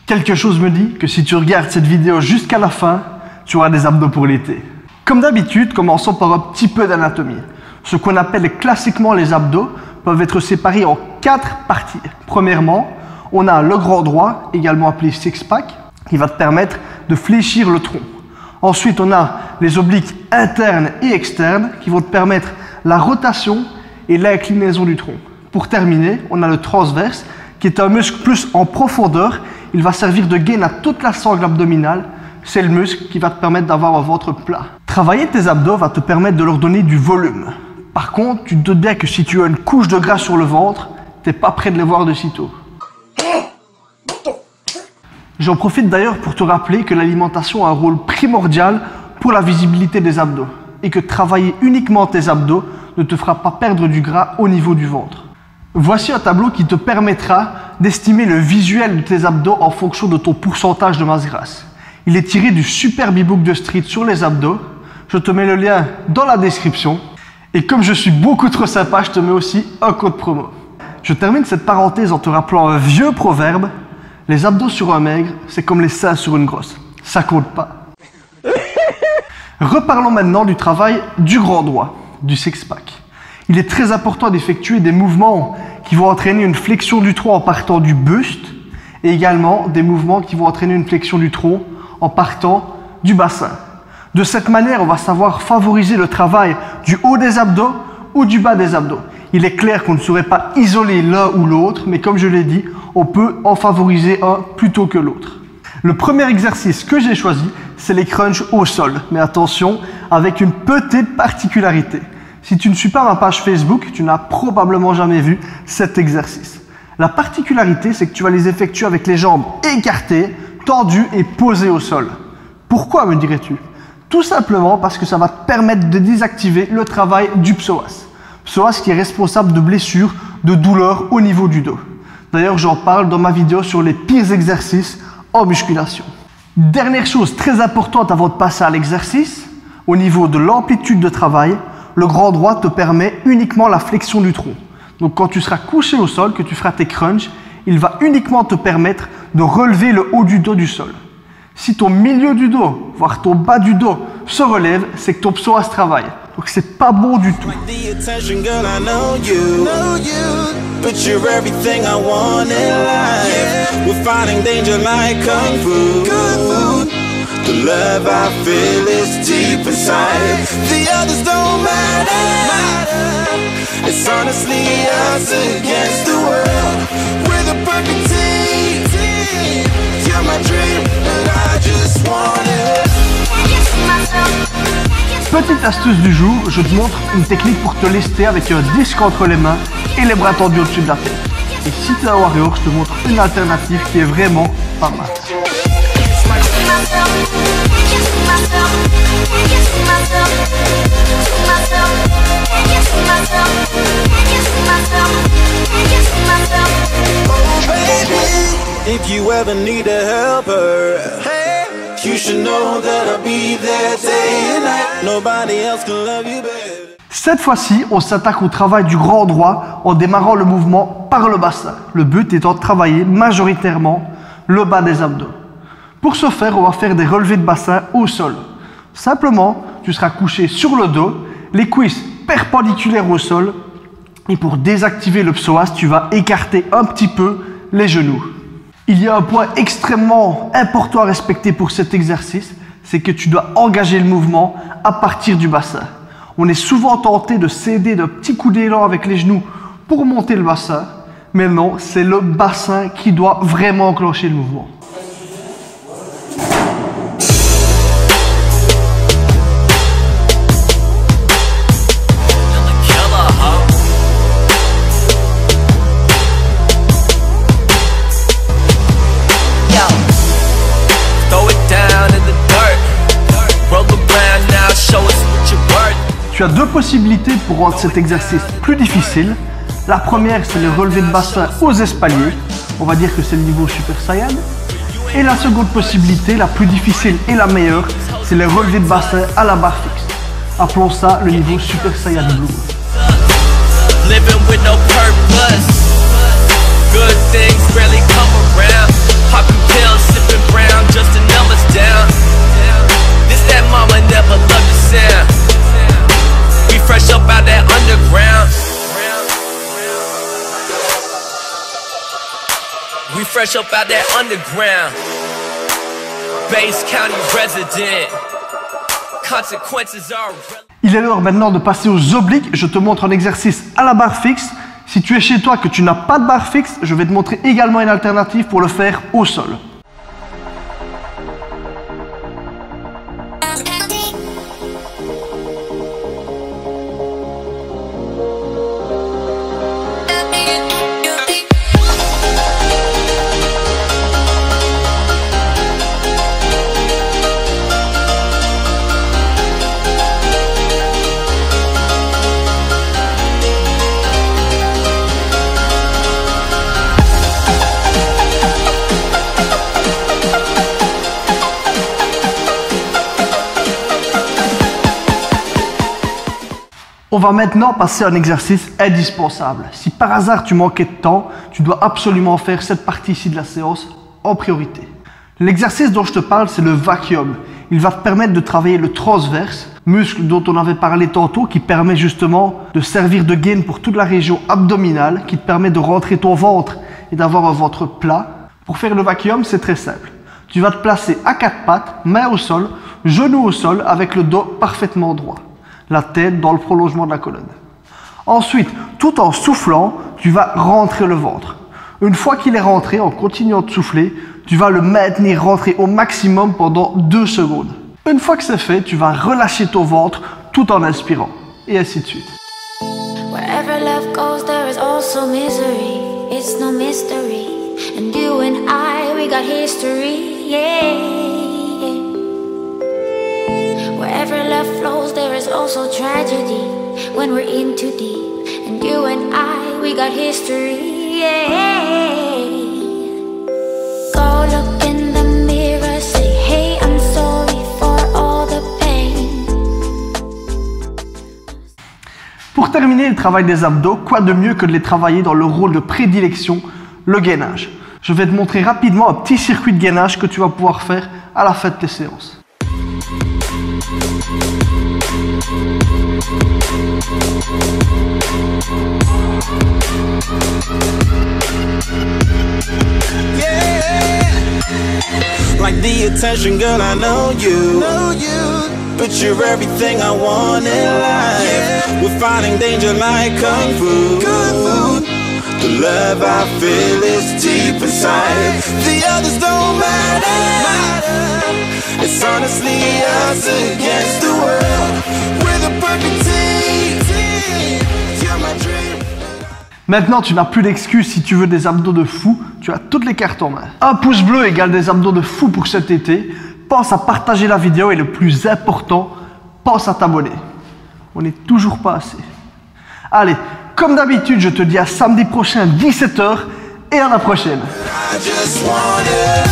Quelque chose me dit que si tu regardes cette vidéo jusqu'à la fin, tu auras des abdos pour l'été. Comme d'habitude, commençons par un petit peu d'anatomie. Ce qu'on appelle classiquement les abdos peuvent être séparés en 4 parties. Premièrement, on a le grand droit, également appelé six-pack, qui va te permettre de fléchir le tronc. Ensuite, on a les obliques internes et externes qui vont te permettre la rotation et l'inclinaison du tronc. Pour terminer, on a le transverse qui est un muscle plus en profondeur. Il va servir de gaine à toute la sangle abdominale. C'est le muscle qui va te permettre d'avoir un ventre plat. Travailler tes abdos va te permettre de leur donner du volume. Par contre, tu te doutes bien que si tu as une couche de gras sur le ventre, tu n'es pas prêt de les voir de sitôt. J'en profite d'ailleurs pour te rappeler que l'alimentation a un rôle primordial pour la visibilité des abdos et que travailler uniquement tes abdos ne te fera pas perdre du gras au niveau du ventre. Voici un tableau qui te permettra d'estimer le visuel de tes abdos en fonction de ton pourcentage de masse grasse. Il est tiré du superbe e-book de Street sur les abdos. Je te mets le lien dans la description. Et comme je suis beaucoup trop sympa, je te mets aussi un code promo. Je termine cette parenthèse en te rappelant un vieux proverbe. Les abdos sur un maigre, c'est comme les seins sur une grosse. Ça compte pas. Reparlons maintenant du travail du grand droit, du six-pack. Il est très important d'effectuer des mouvements qui vont entraîner une flexion du tronc en partant du buste et également des mouvements qui vont entraîner une flexion du tronc en partant du bassin. De cette manière, on va savoir favoriser le travail du haut des abdos ou du bas des abdos. Il est clair qu'on ne saurait pas isoler l'un ou l'autre, mais comme je l'ai dit, on peut en favoriser un plutôt que l'autre. Le premier exercice que j'ai choisi, c'est les crunchs au sol. Mais attention, avec une petite particularité. Si tu ne suis pas ma page Facebook, tu n'as probablement jamais vu cet exercice. La particularité, c'est que tu vas les effectuer avec les jambes écartées, tendues et posées au sol. Pourquoi, me dirais-tu? Tout simplement parce que ça va te permettre de désactiver le travail du psoas. Psoas qui est responsable de blessures, de douleurs au niveau du dos. D'ailleurs, j'en parle dans ma vidéo sur les pires exercices en musculation. Dernière chose très importante avant de passer à l'exercice, au niveau de l'amplitude de travail, le grand droit te permet uniquement la flexion du tronc. Donc quand tu seras couché au sol, que tu feras tes crunchs, il va uniquement te permettre de relever le haut du dos du sol. Si ton milieu du dos, voire ton bas du dos se relève, c'est que ton psoas travaille. Donc c'est pas bon du tout. The love I feel is deep inside. The others don't matter. It's honestly us against the world. We're the perfect team. You're my dream, and I just want it. Petite astuce du jour, je te montre une technique pour te lester avec un disque entre les mains et les bras tendus au-dessus de la tête. Et si tu es un warrior, je te montre une alternative qui est vraiment pas mal. If you ever need a helper, you should know that I'll be there day and night. Nobody else can love you better. Cette fois-ci, on s'attaque au travail du grand droit en démarrant le mouvement par le bassin. Le but étant de travailler majoritairement le bas des abdos. Pour ce faire, on va faire des relevés de bassin au sol. Simplement, tu seras couché sur le dos, les cuisses perpendiculaires au sol. Et pour désactiver le psoas, tu vas écarter un petit peu les genoux. Il y a un point extrêmement important à respecter pour cet exercice, c'est que tu dois engager le mouvement à partir du bassin. On est souvent tenté de céder d'un petit coup d'élan avec les genoux pour monter le bassin, mais non, c'est le bassin qui doit vraiment enclencher le mouvement. Tu as deux possibilités pour rendre cet exercice plus difficile. La première, c'est le relevé de bassin aux espaliers. On va dire que c'est le niveau Super Saiyan. Et la seconde possibilité, la plus difficile et la meilleure, c'est le relevé de bassin à la barre fixe. Appelons ça le niveau Super Saiyan Blue. Good things rarely come around. Popping pills We fresh up out that underground. Bass County resident. Consequences are. Il est l'heure maintenant de passer aux obliques. Je te montre un exercice à la barre fixe. Si tu es chez toi que tu n'as pas de barre fixe, je vais te montrer également une alternative pour le faire au sol. On va maintenant passer à un exercice indispensable. Si par hasard tu manquais de temps, tu dois absolument faire cette partie-ci de la séance en priorité. L'exercice dont je te parle, c'est le vacuum. Il va te permettre de travailler le transverse, muscle dont on avait parlé tantôt, qui permet justement de servir de gaine pour toute la région abdominale, qui te permet de rentrer ton ventre et d'avoir un ventre plat. Pour faire le vacuum, c'est très simple. Tu vas te placer à quatre pattes, mains au sol, genoux au sol, avec le dos parfaitement droit. La tête dans le prolongement de la colonne. Ensuite, tout en soufflant, tu vas rentrer le ventre. Une fois qu'il est rentré, en continuant de souffler, tu vas le maintenir rentré au maximum pendant 2 secondes. Une fois que c'est fait, tu vas relâcher ton ventre tout en inspirant. Et ainsi de suite. Wherever love goes, there is also misery. It's no mystery. And you and I, we got history, yeah. Wherever love flows, there is also tragedy when we're in too deep. And you and I, we got history, yeah. Go look in the mirror, say, hey, I'm sorry for all the pain. Pour terminer le travail des abdos, quoi de mieux que de les travailler dans le rôle de prédilection, le gainage. Je vais te montrer rapidement un petit circuit de gainage que tu vas pouvoir faire à la fin de tes séances. Yeah, like the attention, girl, I know you. But you're everything I want in life. We're fighting danger like Kung Fu. The love I feel is deep inside. The others don't matter. It's honestly us against the world. We're the perfect team. You're my dream. Maintenant, tu n'as plus d'excuses si tu veux des abdos de fou. Tu as toutes les cartes en main. Un pouce bleu égale des abdos de fou pour cet été. Pense à partager la vidéo et le plus important, pense à t'abonner. On n'est toujours pas assez. Allez, comme d'habitude, je te dis à samedi prochain, 17 h et à la prochaine. I just wanna